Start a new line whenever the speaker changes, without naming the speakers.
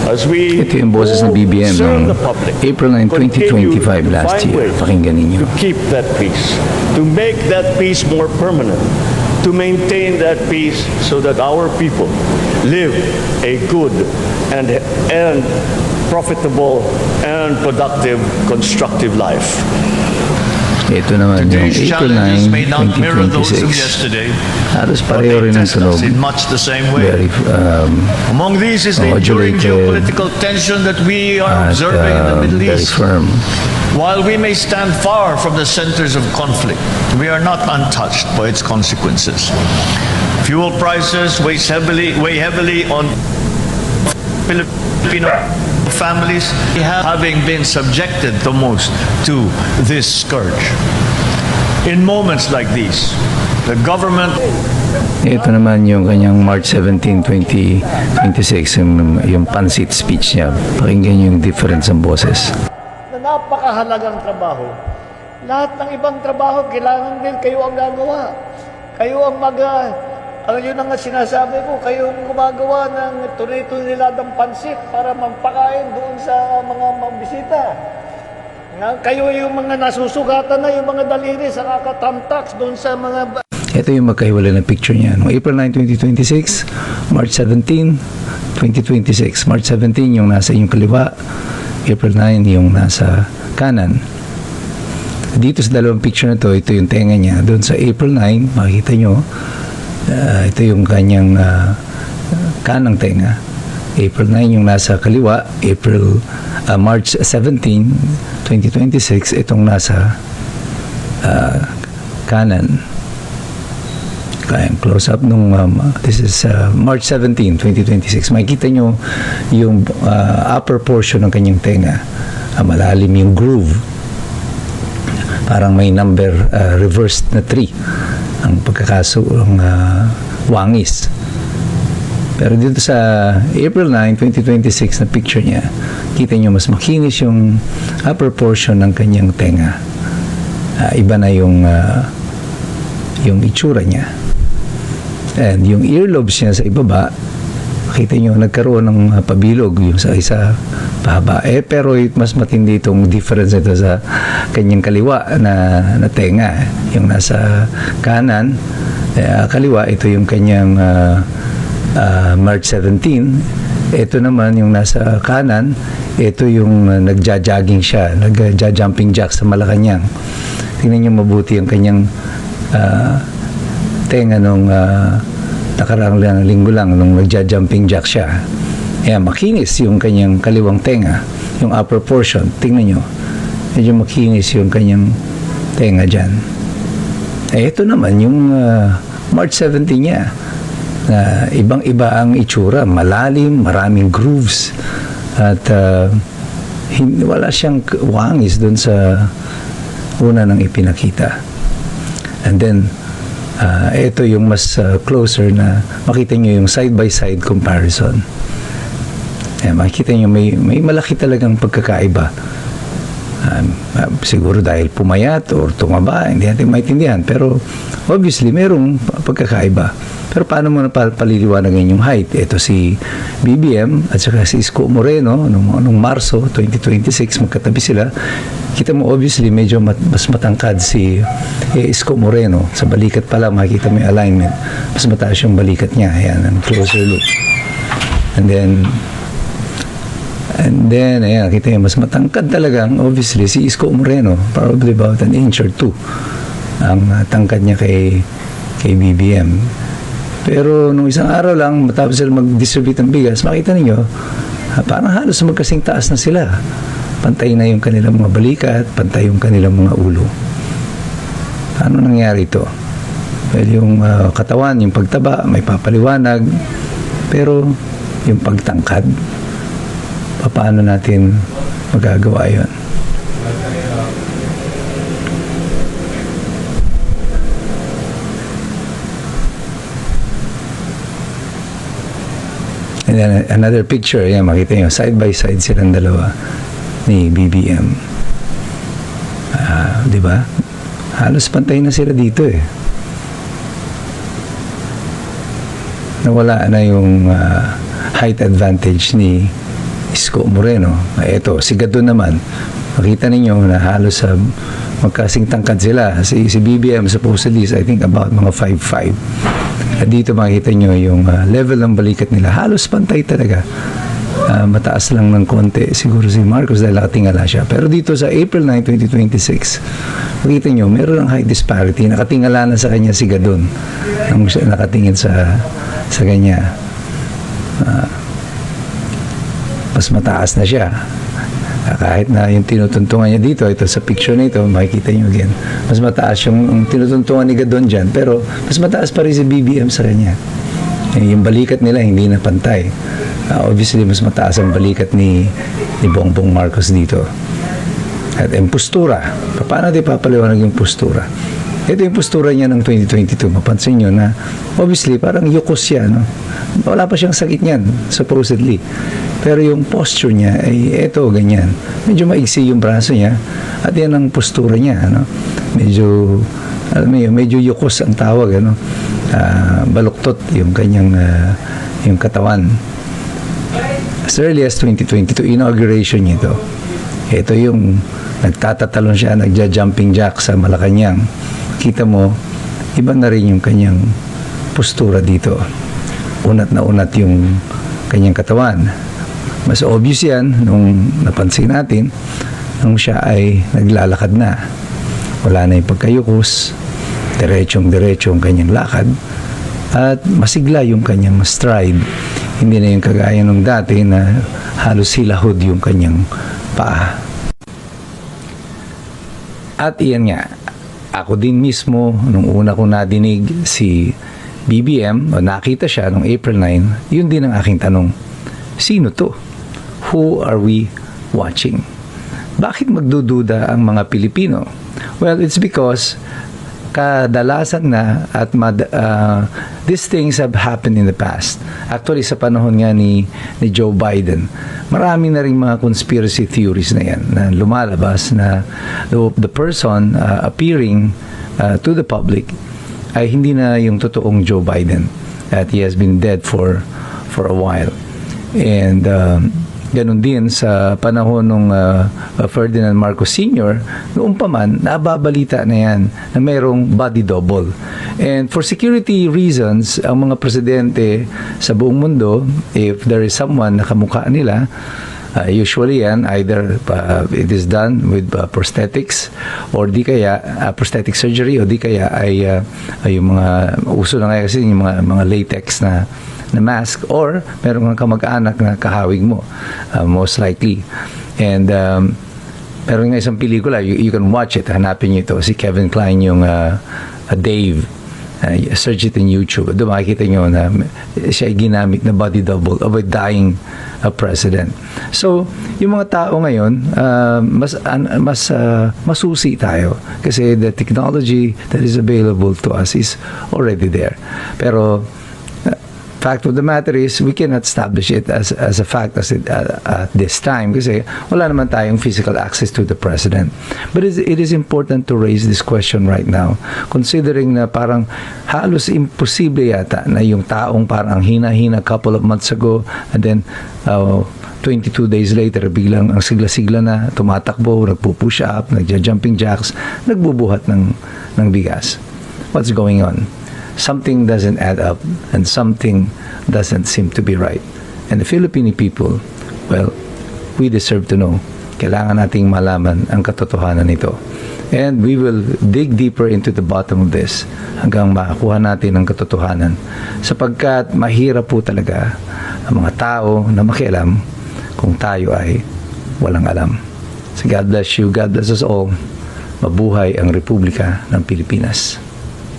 as we
Ito yung boses ng BBM
serve
ng
the public,
April 9,
continue
2025
to
last
find
year.
ways
Pakinggan ninyo.
to keep that peace, to make that peace more permanent, to maintain that peace so that our people live a good and profitable and productive, constructive life.
Ito naman yung
Today's
April
challenges
9,
may not mirror those of
2026.
yesterday,
Halos
but
pareho
they
rin ang
test
tunog.
us in much the same way.
Very
Among these is the enduring
modulated
geopolitical tension that we are
at
observing in the Middle
very
East.
firm.
While we may stand far from the centers of conflict, we are not untouched by its consequences. Fuel prices weigh heavily on Filipino families, having been subjected the most to this scourge. In moments like these, the government
Ito naman yung kanyang March 17, 2026, yung pansit speech niya. Pakinggan yung difference ng boses.
Na napakahalagang trabaho. Lahat ng ibang trabaho, kailangan din kayo ang gagawa. Kayo ang yun ang sinasabi ko, kayo ang gumagawa ng tunay-tuniladang pansit para magpakain doon sa mga bisita. Kayo yung mga nasusugatan na, yung mga daliri sa kakatamtaks doon sa mga...
Ito yung magkahiwalay na picture niya. Noong April 9, 2026, March 17, 2026. March 17 yung nasa inyong kaliwa, April 9 yung nasa kanan. Dito sa dalawang picture na to, ito yung tenga niya. Doon sa April 9, makikita nyo, ito yung kanyang kanang tenga. April 9 yung nasa kaliwa, March 17, 2026, itong nasa kanan. Kaya close up nung this is March 17, 2026. Makikita nyo yung upper portion ng kanyang tenga. Malalim yung groove. Parang may number reversed na 3 ang pagkakaso ng wangis. Pero dito sa April 9, 2026 na picture niya, kita nyo mas makinis yung upper portion ng kanyang tenga. Iba na yung itsura niya. And yung earlobes niya sa ibaba, makita nyo nagkaroon ng pabilog yung sa isa pahaba. Pero mas matindi itong difference ito sa kanyang kaliwa na tenga. Yung nasa kanan, kaliwa, ito yung kanyang March 17. Ito naman yung nasa kanan, ito yung nagja-jogging siya, nagja-jumping jack sa Malacanang. Tingnan nyo mabuti ang kanyang tenga nung nakaraang linggo lang nung nagja-jumping jack siya. Ayan, makinis yung kanyang kaliwang tenga, yung upper portion. Tingnan nyo, medyo makinis yung kanyang tenga dyan. Ito naman yung March 17 niya. Ibang-iba ang itsura, malalim, maraming grooves, at wala siyang wangis doon sa una nang ipinakita. And then, ito yung mas closer na makita nyo yung side-by-side comparison. Makikita nyo may malaki talagang pagkakaiba. Siguro dahil pumayat or tumaba, hindi natin maintindihan. Pero obviously, merong pagkakaiba. Pero paano mo napaliliwanagan yung height? Ito si BBM at saka si Isko Moreno nung Marso 2026, magkatabi sila. Kita mo obviously medyo mas matangkad si Isko Moreno. Sa balikat pala makikita mo yung alignment. Mas mataas yung balikat niya. Ayan, ang closer look. And then, ayan, kita nyo, mas matangkad talagang, obviously, si Isko Moreno, probably about an inch or 2 ang tangkad niya kay BBM. Pero nung isang araw lang, matapos sila mag-distribute ng bigas, makita niyo parang halos magkasing taas na sila. Pantay na yung kanilang mga balikat, pantay yung kanilang mga ulo. Paano nangyari ito? Well, yung katawan, yung pagtaba, may papaliwanag, pero yung pagtangkad, paano natin magagawa yun? And then another picture, yan, makita nyo, side by side silang dalawa ni BBM. Di ba? Halos pantay na sila dito eh. Nawala na yung height advantage ni Isko Moreno. Ito, si Gadon naman. Makita ninyo na halos magkasing tangkad sila. Si BBM supposedly is I think about mga 5'5". At dito makita nyo yung level ng balikat nila. Halos pantay talaga. Mataas lang ng konti siguro si Marcos dahil nakatingala siya. Pero dito sa April 9, 2026, makita nyo, meron ng height disparity. Nakatingala na sa kanya si Gadon nang siya nakatingin sa kanya. Mas mataas na siya. Kahit na yung tinutuntungan niya dito, ito sa picture na ito, makikita nyo again, mas mataas yung tinutuntungan ni Gadon dyan, pero mas mataas pa rin si BBM sa kanya. Yung balikat nila hindi na pantay. Obviously, mas mataas ang balikat ni Bongbong Marcos dito. At yung postura, paano natin papaliwanag yung postura? Ito yung postura niya ng 2022. Mapansin nyo na, obviously, parang yukos siya, no? Wala pa siyang sakit niyan, supposedly. Pero yung posture niya, ay eto, ganyan. Medyo maigsi yung braso niya, at yan ang postura niya, no? Medyo, alam mo yun, medyo yukos ang tawag, ano? Baluktot yung kanyang, yung katawan. As early as 2022, inauguration nito. Ito yung nagtatatalon siya, nagja-jumping jack sa Malacanang. Kita mo, iba na rin yung kanyang postura dito. Unat na unat yung kanyang katawan. Mas obvious yan nung napansin natin nung siya ay naglalakad na. Wala na yung pagkayukos, diretsong-diretso ang kanyang lakad, at masigla yung kanyang stride. Hindi na yung kagaya nung dati na halos hilahod yung kanyang paa. At iyan nga, ako din mismo, nung una kong nadinig si BBM, o nakita siya nung April 9, yun din ang aking tanong. Sino to? Who are we watching? Bakit magdududa ang mga Pilipino? Well, it's because kadalasan na at these things have happened in the past. Actually, sa panahon nga ni Joe Biden, marami na rin mga conspiracy theories na yan na lumalabas na the person appearing to the public ay hindi na yung totoong Joe Biden, at he has been dead for a while. And ganun din sa panahon ng Ferdinand Marcos Sr., noong pa man, nababalita na yan na mayroong body double. And for security reasons, ang mga presidente sa buong mundo, if there is someone na kamukha nila, usually yan, either it is done with prosthetics, or di kaya prosthetic surgery, o di kaya ay yung mga uso na ngayon kasi yung mga latex na mask, or meron kang kamag-anak na kahawig mo, most likely. And meron nga isang pelikula, you can watch it, hanapin nyo ito, si Kevin Kline yung Dave, search it in YouTube. Doon makikita nyo na siya ay ginamit na body double of a dying president. So, yung mga tao ngayon, mas masusi tayo kasi the technology that is available to us is already there. Pero fact of the matter is, we cannot establish it as a fact at this time kasi wala naman tayong physical access to the president. But it is important to raise this question right now, considering na parang halos imposible yata na yung taong parang hina-hina couple of months ago, and then 22 days later, biglang ang sigla-sigla na, tumatakbo, nagpo-push up, nagja-jumping jacks, nagbubuhat ng bigas. What's going on? Something doesn't add up, and something doesn't seem to be right. And the Filipino people, well, we deserve to know. Kailangan nating malaman ang katotohanan nito. And we will dig deeper into the bottom of this hanggang makakuha natin ang katotohanan. Sapagkat mahirap po talaga ang mga tao na makialam kung tayo ay walang alam. So God bless you, God bless us all. Mabuhay ang Republika ng Pilipinas.